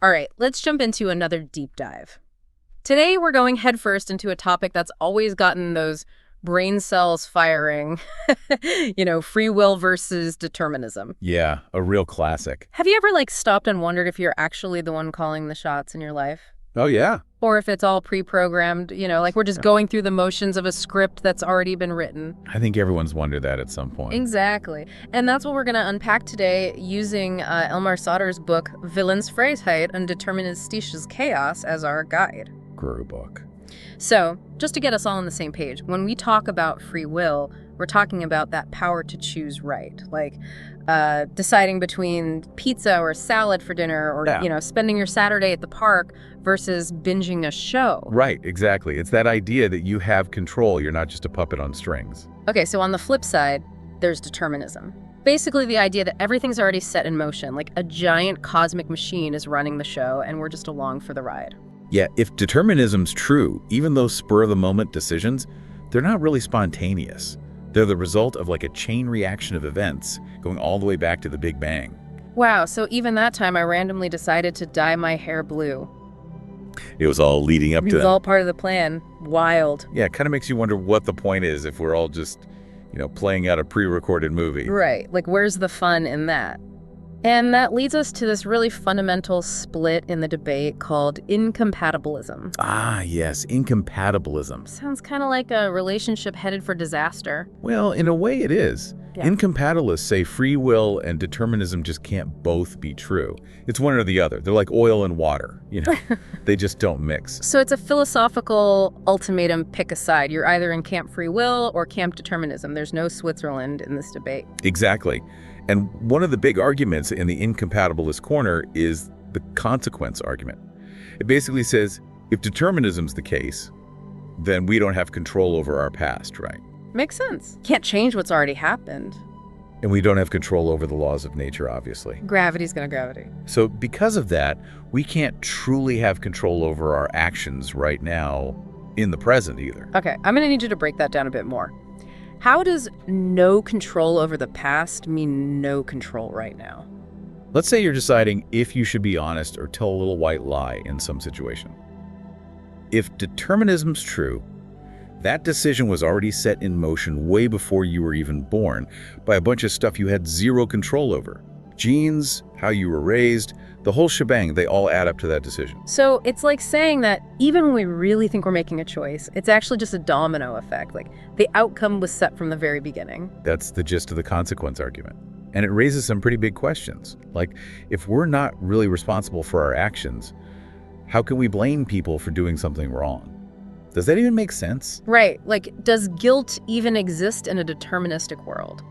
All right, let's jump into another deep dive. Today, we're going headfirst into a topic that's always gotten those brain cells firing, free will versus determinism. Yeah, a real classic. Have you ever, stopped and wondered if you're actually the one calling the shots in your life? Oh, yeah. Or if it's all pre-programmed, like we're just going through the motions of a script that's already been written? I think everyone's wondered that at some point. Exactly. And that's what we're going to unpack today using Elmar Sauter's book, Willens Freiheit und Deterministisches Chaos as our guide. Guru book. So, just to get us all on the same page, when we talk about free will, we're talking about that power to choose right, deciding between pizza or salad for dinner or, spending your Saturday at the park versus binging a show. Right, exactly. It's that idea that you have control. You're not just a puppet on strings. Okay, so on the flip side, there's determinism. Basically the idea that everything's already set in motion, like a giant cosmic machine is running the show and we're just along for the ride. Yeah, if determinism's true, even those spur-of-the-moment decisions, they're not really spontaneous. They're the result of a chain reaction of events going all the way back to the Big Bang. Wow, so even that time I randomly decided to dye my hair blue. It was all leading up to that. It was all part of the plan. Wild. Yeah, it kind of makes you wonder what the point is if we're all just, playing out a pre-recorded movie. Right, where's the fun in that? And that leads us to this really fundamental split in the debate called incompatibilism. Ah, yes, incompatibilism. Sounds kind of like a relationship headed for disaster. Well, in a way it is. Yeah. Incompatibilists say free will and determinism just can't both be true. It's one or the other. They're like oil and water, They just don't mix. So it's a philosophical ultimatum, pick a side. You're either in camp free will or camp determinism. There's no Switzerland in this debate. Exactly. And one of the big arguments in the incompatibilist corner is the consequence argument. It basically says, if determinism's the case, then we don't have control over our past, right? Makes sense. Can't change what's already happened. And we don't have control over the laws of nature, obviously. Gravity's gonna gravity. So because of that, we can't truly have control over our actions right now in the present either. Okay, I'm gonna need you to break that down a bit more. How does no control over the past mean no control right now? Let's say you're deciding if you should be honest or tell a little white lie in some situation. If determinism's true, that decision was already set in motion way before you were even born by a bunch of stuff you had zero control over. Genes, how you were raised, the whole shebang, they all add up to that decision. So it's like saying that even when we really think we're making a choice, it's actually just a domino effect. The outcome was set from the very beginning. That's the gist of the consequence argument. And it raises some pretty big questions. If we're not really responsible for our actions, how can we blame people for doing something wrong? Does that even make sense? Right. Does guilt even exist in a deterministic world?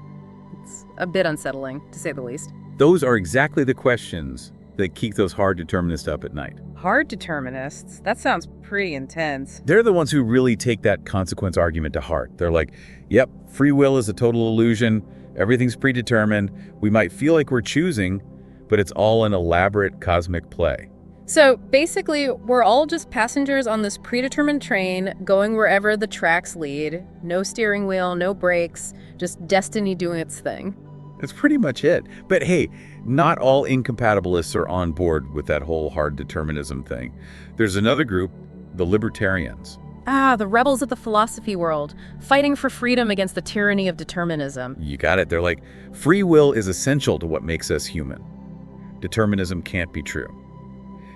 It's a bit unsettling, to say the least. Those are exactly the questions that keep those hard determinists up at night. Hard determinists? That sounds pretty intense. They're the ones who really take that consequence argument to heart. They're like, yep, free will is a total illusion. Everything's predetermined. We might feel like we're choosing, but it's all an elaborate cosmic play. So basically, we're all just passengers on this predetermined train going wherever the tracks lead. No steering wheel, no brakes, just destiny doing its thing. That's pretty much it. But hey, not all incompatibilists are on board with that whole hard determinism thing. There's another group, the Libertarians. Ah, the rebels of the philosophy world, fighting for freedom against the tyranny of determinism. You got it. They're like, free will is essential to what makes us human. Determinism can't be true.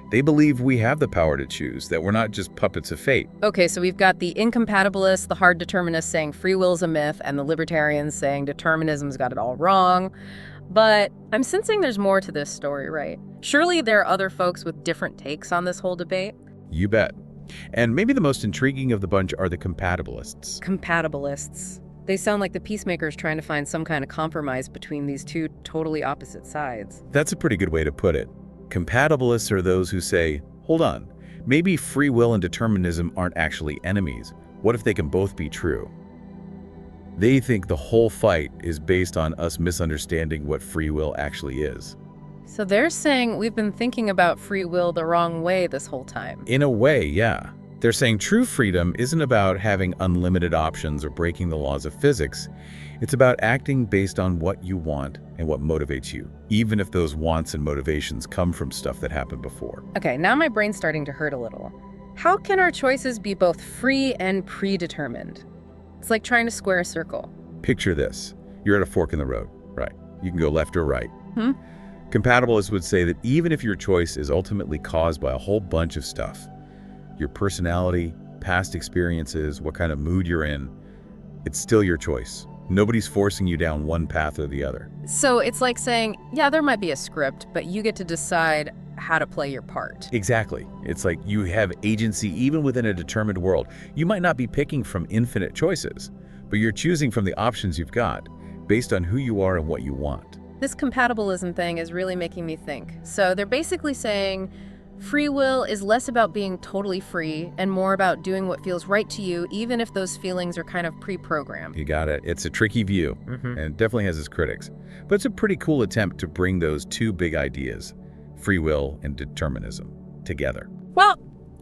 They believe we have the power to choose, that we're not just puppets of fate. Okay, so we've got the incompatibilists, the hard determinists saying free will's a myth, and the libertarians saying determinism's got it all wrong. But I'm sensing there's more to this story, right? Surely there are other folks with different takes on this whole debate? You bet. And maybe the most intriguing of the bunch are the compatibilists. Compatibilists. They sound like the peacemakers trying to find some kind of compromise between these two totally opposite sides. That's a pretty good way to put it. Compatibilists are those who say, hold on, maybe free will and determinism aren't actually enemies. What if they can both be true? They think the whole fight is based on us misunderstanding what free will actually is. So they're saying we've been thinking about free will the wrong way this whole time. In a way, yeah. They're saying true freedom isn't about having unlimited options or breaking the laws of physics. It's about acting based on what you want and what motivates you, even if those wants and motivations come from stuff that happened before. Okay, now my brain's starting to hurt a little. How can our choices be both free and predetermined? It's like trying to square a circle. Picture this. You're at a fork in the road, right? You can go left or right. Hmm? Compatibilists would say that even if your choice is ultimately caused by a whole bunch of stuff, your personality, past experiences, what kind of mood you're in, it's still your choice. Nobody's forcing you down one path or the other. So it's like saying, yeah, there might be a script, but you get to decide how to play your part. Exactly. It's like you have agency even within a determined world. You might not be picking from infinite choices, but you're choosing from the options you've got based on who you are and what you want. This compatibilism thing is really making me think. So they're basically saying free will is less about being totally free and more about doing what feels right to you, even if those feelings are kind of pre-programmed. You got it. It's a tricky view, and it definitely has its critics. But it's a pretty cool attempt to bring those two big ideas, free will and determinism, together. Well,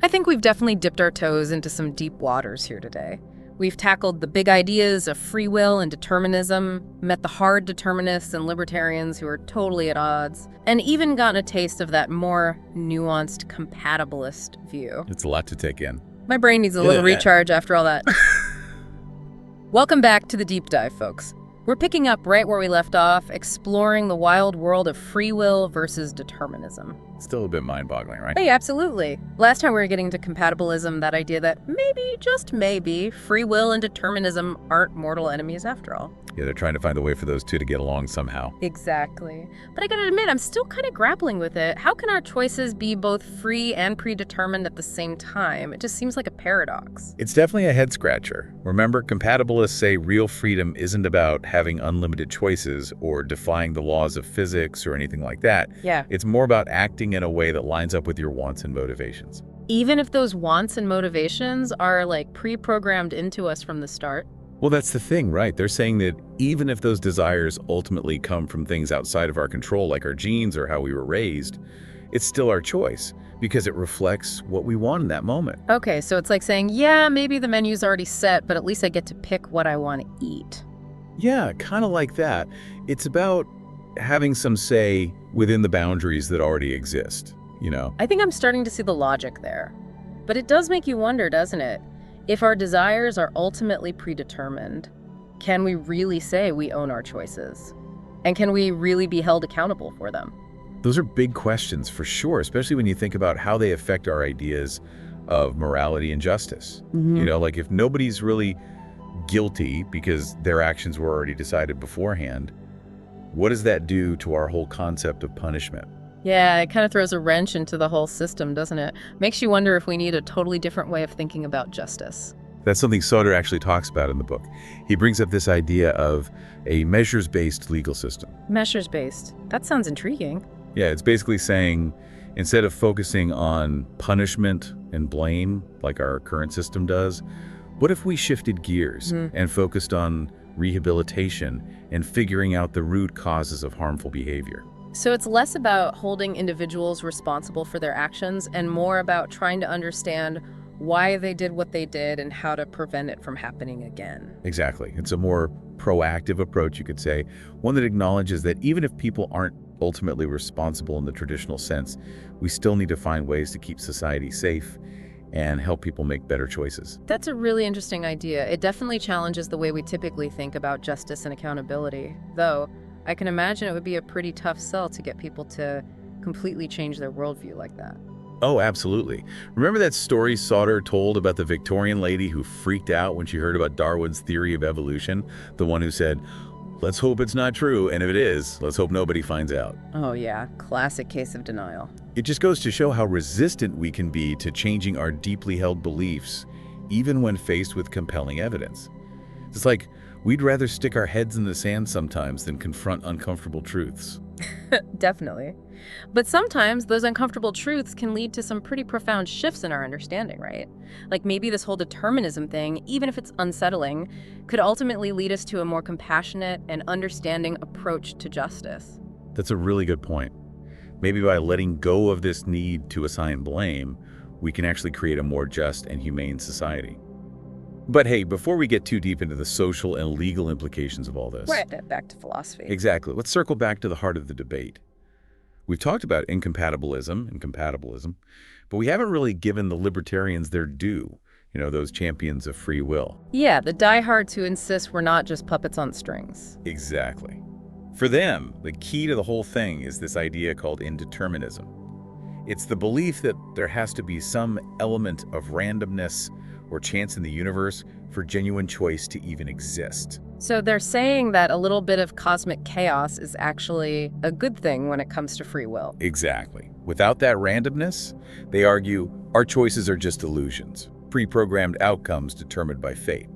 I think we've definitely dipped our toes into some deep waters here today. We've tackled the big ideas of free will and determinism, met the hard determinists and libertarians who are totally at odds, and even gotten a taste of that more nuanced compatibilist view. It's a lot to take in. My brain needs a little recharge after all that. Welcome back to the deep dive, folks. We're picking up right where we left off, exploring the wild world of free will versus determinism. Still a bit mind-boggling, right? Hey, absolutely. Last time we were getting into compatibilism, that idea that maybe, just maybe, free will and determinism aren't mortal enemies after all. Yeah, they're trying to find a way for those two to get along somehow. Exactly. But I gotta admit, I'm still kind of grappling with it. How can our choices be both free and predetermined at the same time? It just seems like a paradox. It's definitely a head-scratcher. Remember, compatibilists say real freedom isn't about having unlimited choices or defying the laws of physics or anything like that. Yeah. It's more about acting in a way that lines up with your wants and motivations. Even if those wants and motivations are like pre-programmed into us from the start? Well, that's the thing, right? They're saying that even if those desires ultimately come from things outside of our control, like our genes or how we were raised, it's still our choice because it reflects what we want in that moment. Okay, so it's like saying, yeah, maybe the menu's already set, but at least I get to pick what I want to eat. Yeah, kind of like that. It's about having some say within the boundaries that already exist, you know? I think I'm starting to see the logic there. But it does make you wonder, doesn't it? If our desires are ultimately predetermined, can we really say we own our choices? And can we really be held accountable for them? Those are big questions for sure, especially when you think about how they affect our ideas of morality and justice. You know, like if nobody's really guilty because their actions were already decided beforehand, what does that do to our whole concept of punishment? Yeah, it kind of throws a wrench into the whole system, doesn't it? Makes you wonder if we need a totally different way of thinking about justice. That's something Soder actually talks about in the book. He brings up this idea of a measures-based legal system. Measures-based. That sounds intriguing. Yeah, it's basically saying instead of focusing on punishment and blame like our current system does, what if we shifted gears and focused on rehabilitation and figuring out the root causes of harmful behavior? So it's less about holding individuals responsible for their actions and more about trying to understand why they did what they did and how to prevent it from happening again. Exactly. It's a more proactive approach, you could say, one that acknowledges that even if people aren't ultimately responsible in the traditional sense, we still need to find ways to keep society safe and help people make better choices. That's a really interesting idea. It definitely challenges the way we typically think about justice and accountability, though I can imagine it would be a pretty tough sell to get people to completely change their worldview like that. Oh, absolutely. Remember that story Soder told about the Victorian lady who freaked out when she heard about Darwin's theory of evolution? The one who said, "Let's hope it's not true, and if it is, let's hope nobody finds out." Oh yeah, classic case of denial. It just goes to show how resistant we can be to changing our deeply held beliefs, even when faced with compelling evidence. It's like we'd rather stick our heads in the sand sometimes than confront uncomfortable truths. Definitely. But sometimes those uncomfortable truths can lead to some pretty profound shifts in our understanding, right? Like maybe this whole determinism thing, even if it's unsettling, could ultimately lead us to a more compassionate and understanding approach to justice. That's a really good point. Maybe by letting go of this need to assign blame, we can actually create a more just and humane society. But hey, before we get too deep into the social and legal implications of all this... Right, back to philosophy. Exactly. Let's circle back to the heart of the debate. We've talked about incompatibilism, but we haven't really given the libertarians their due, those champions of free will. Yeah, the diehards who insist we're not just puppets on strings. Exactly. For them, the key to the whole thing is this idea called indeterminism. It's the belief that there has to be some element of randomness or chance in the universe for genuine choice to even exist. So they're saying that a little bit of cosmic chaos is actually a good thing when it comes to free will. Exactly. Without that randomness, they argue our choices are just illusions, pre-programmed outcomes determined by fate.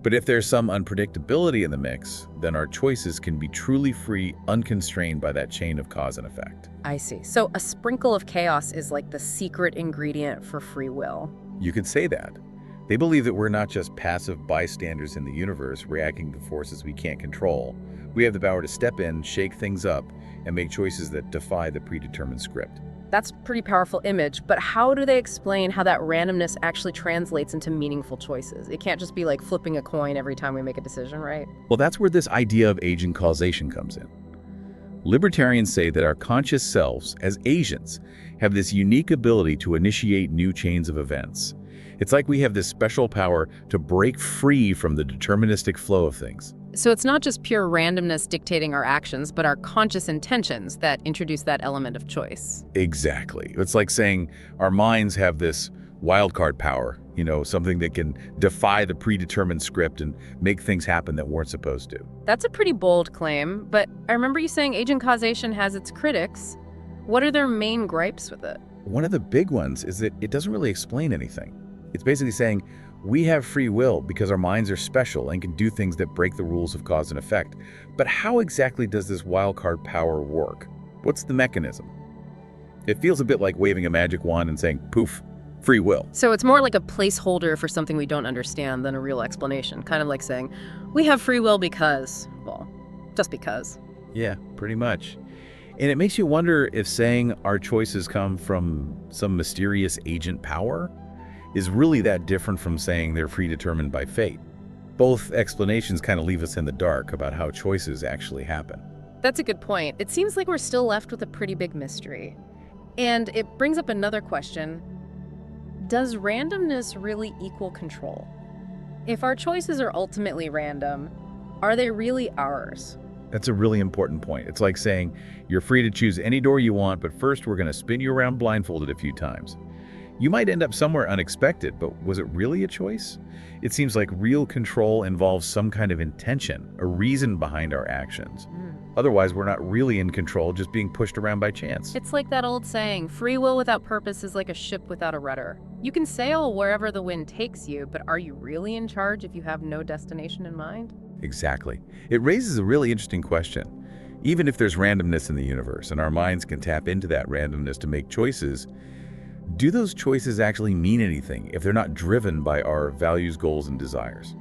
But if there's some unpredictability in the mix, then our choices can be truly free, unconstrained by that chain of cause and effect. I see. So a sprinkle of chaos is like the secret ingredient for free will. You could say that. They believe that we're not just passive bystanders in the universe reacting to forces we can't control. We have the power to step in, shake things up, and make choices that defy the predetermined script. That's a pretty powerful image, but how do they explain how that randomness actually translates into meaningful choices? It can't just be like flipping a coin every time we make a decision, right? Well, that's where this idea of agent causation comes in. Libertarians say that our conscious selves, as agents, have this unique ability to initiate new chains of events. It's like we have this special power to break free from the deterministic flow of things. So it's not just pure randomness dictating our actions, but our conscious intentions that introduce that element of choice. Exactly. It's like saying our minds have this wildcard power, something that can defy the predetermined script and make things happen that weren't supposed to. That's a pretty bold claim, but I remember you saying agent causation has its critics. What are their main gripes with it? One of the big ones is that it doesn't really explain anything. It's basically saying we have free will because our minds are special and can do things that break the rules of cause and effect. But how exactly does this wildcard power work? What's the mechanism? It feels a bit like waving a magic wand and saying, poof, free will. So it's more like a placeholder for something we don't understand than a real explanation. Kind of like saying, we have free will because, well, just because. Yeah, pretty much. And it makes you wonder if saying our choices come from some mysterious agent power is really that different from saying they're predetermined by fate. Both explanations kind of leave us in the dark about how choices actually happen. That's a good point. It seems like we're still left with a pretty big mystery. And it brings up another question. Does randomness really equal control? If our choices are ultimately random, are they really ours? That's a really important point. It's like saying you're free to choose any door you want, but first we're going to spin you around blindfolded a few times. You might end up somewhere unexpected, but was it really a choice? It seems like real control involves some kind of intention, a reason behind our actions. Otherwise, we're not really in control, just being pushed around by chance. It's like that old saying, free will without purpose is like a ship without a rudder. You can sail wherever the wind takes you, but are you really in charge if you have no destination in mind? Exactly. It raises a really interesting question. Even if there's randomness in the universe and our minds can tap into that randomness to make choices, do those choices actually mean anything if they're not driven by our values, goals, and desires?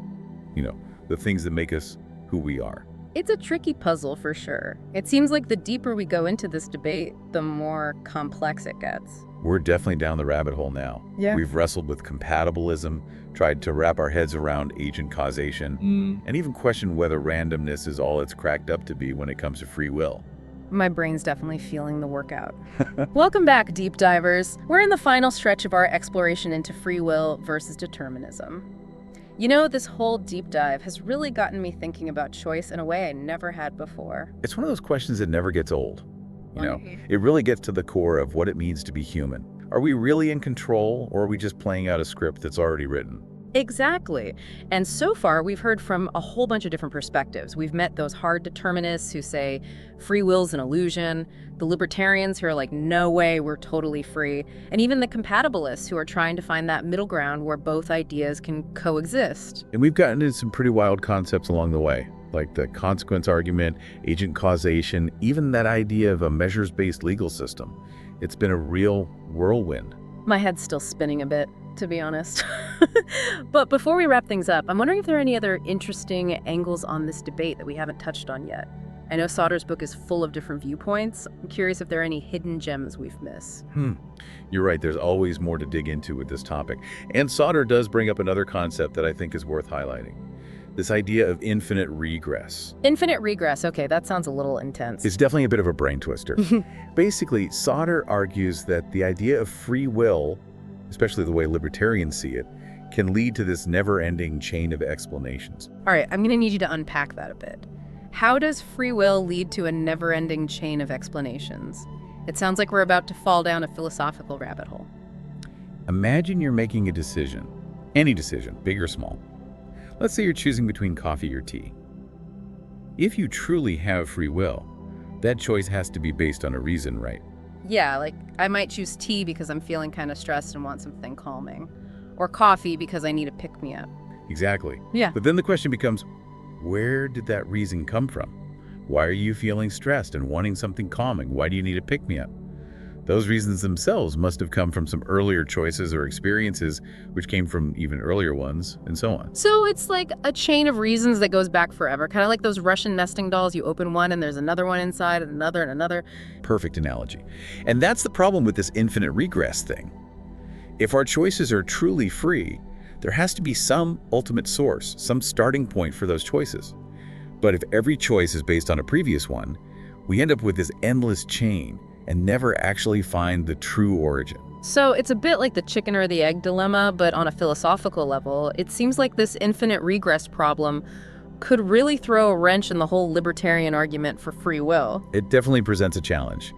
The things that make us who we are. It's a tricky puzzle for sure. It seems like the deeper we go into this debate, the more complex it gets. We're definitely down the rabbit hole now. Yeah. We've wrestled with compatibilism, tried to wrap our heads around agent causation, and even questioned whether randomness is all it's cracked up to be when it comes to free will. My brain's definitely feeling the workout. Welcome back, deep divers. We're in the final stretch of our exploration into free will versus determinism. This whole deep dive has really gotten me thinking about choice in a way I never had before. It's one of those questions that never gets old. It really gets to the core of what it means to be human. Are we really in control, or are we just playing out a script that's already written? Exactly. And so far, we've heard from a whole bunch of different perspectives. We've met those hard determinists who say free will's an illusion, the libertarians who are like, no way, we're totally free, and even the compatibilists who are trying to find that middle ground where both ideas can coexist. And we've gotten into some pretty wild concepts along the way, like the consequence argument, agent causation, even that idea of a measures-based legal system. It's been a real whirlwind. My head's still spinning a bit, to be honest. But before we wrap things up, I'm wondering if there are any other interesting angles on this debate that we haven't touched on yet. I know Sauter's book is full of different viewpoints. I'm curious if there are any hidden gems we've missed. You're right, there's always more to dig into with this topic. And Sauter does bring up another concept that I think is worth highlighting. This idea of infinite regress. Infinite regress, okay, that sounds a little intense. It's definitely a bit of a brain twister. Basically, Sauter argues that the idea of free will, especially the way libertarians see it, can lead to this never-ending chain of explanations. All right, I'm going to need you to unpack that a bit. How does free will lead to a never-ending chain of explanations? It sounds like we're about to fall down a philosophical rabbit hole. Imagine you're making a decision, any decision, big or small. Let's say you're choosing between coffee or tea. If you truly have free will, that choice has to be based on a reason, right? Yeah, like I might choose tea because I'm feeling kind of stressed and want something calming. Or coffee because I need a pick-me-up. Exactly. Yeah. But then the question becomes, where did that reason come from? Why are you feeling stressed and wanting something calming? Why do you need a pick-me-up? Those reasons themselves must have come from some earlier choices or experiences, which came from even earlier ones, and so on. So it's like a chain of reasons that goes back forever, kind of like those Russian nesting dolls. You open one and there's another one inside and another and another. Perfect analogy. And that's the problem with this infinite regress thing. If our choices are truly free, there has to be some ultimate source, some starting point for those choices. But if every choice is based on a previous one, we end up with this endless chain and never actually find the true origin. So it's a bit like the chicken or the egg dilemma, but on a philosophical level. It seems like this infinite regress problem could really throw a wrench in the whole libertarian argument for free will. It definitely presents a challenge.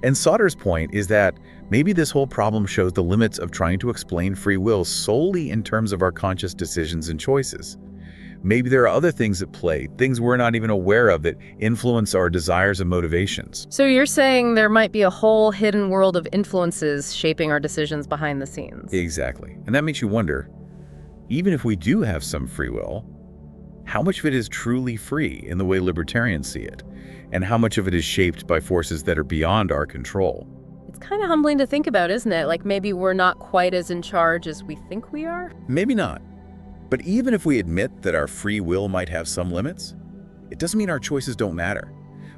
And Sauter's point is that maybe this whole problem shows the limits of trying to explain free will solely in terms of our conscious decisions and choices. Maybe there are other things at play, things we're not even aware of that influence our desires and motivations. So you're saying there might be a whole hidden world of influences shaping our decisions behind the scenes. Exactly. And that makes you wonder, even if we do have some free will, how much of it is truly free in the way libertarians see it? And how much of it is shaped by forces that are beyond our control? It's kind of humbling to think about, isn't it? Like maybe we're not quite as in charge as we think we are? Maybe not. But even if we admit that our free will might have some limits, it doesn't mean our choices don't matter.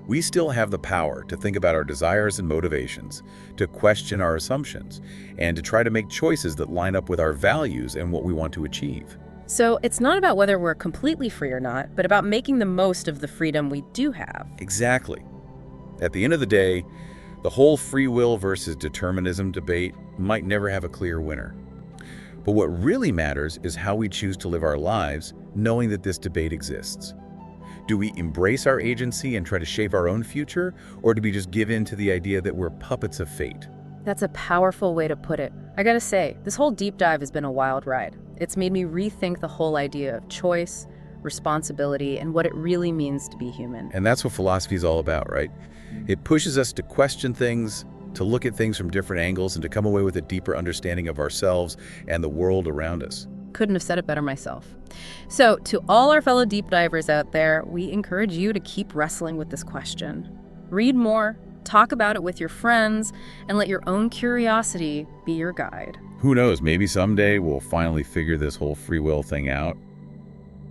We still have the power to think about our desires and motivations, to question our assumptions, and to try to make choices that line up with our values and what we want to achieve. So it's not about whether we're completely free or not, but about making the most of the freedom we do have. Exactly. At the end of the day, the whole free will versus determinism debate might never have a clear winner. But what really matters is how we choose to live our lives, knowing that this debate exists. Do we embrace our agency and try to shape our own future, or do we just give in to the idea that we're puppets of fate? That's a powerful way to put it. I gotta say, this whole deep dive has been a wild ride. It's made me rethink the whole idea of choice, responsibility, and what it really means to be human. And that's what philosophy is all about, right? It pushes us to question things, to look at things from different angles, and to come away with a deeper understanding of ourselves and the world around us. Couldn't have said it better myself. So, to all our fellow deep divers out there, we encourage you to keep wrestling with this question. Read more, talk about it with your friends, and let your own curiosity be your guide. Who knows, maybe someday we'll finally figure this whole free will thing out.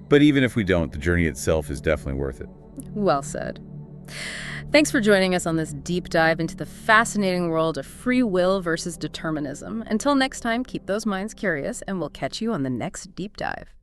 But even if we don't, the journey itself is definitely worth it. Well said. Thanks for joining us on this deep dive into the fascinating world of free will versus determinism. Until next time, keep those minds curious, and we'll catch you on the next deep dive.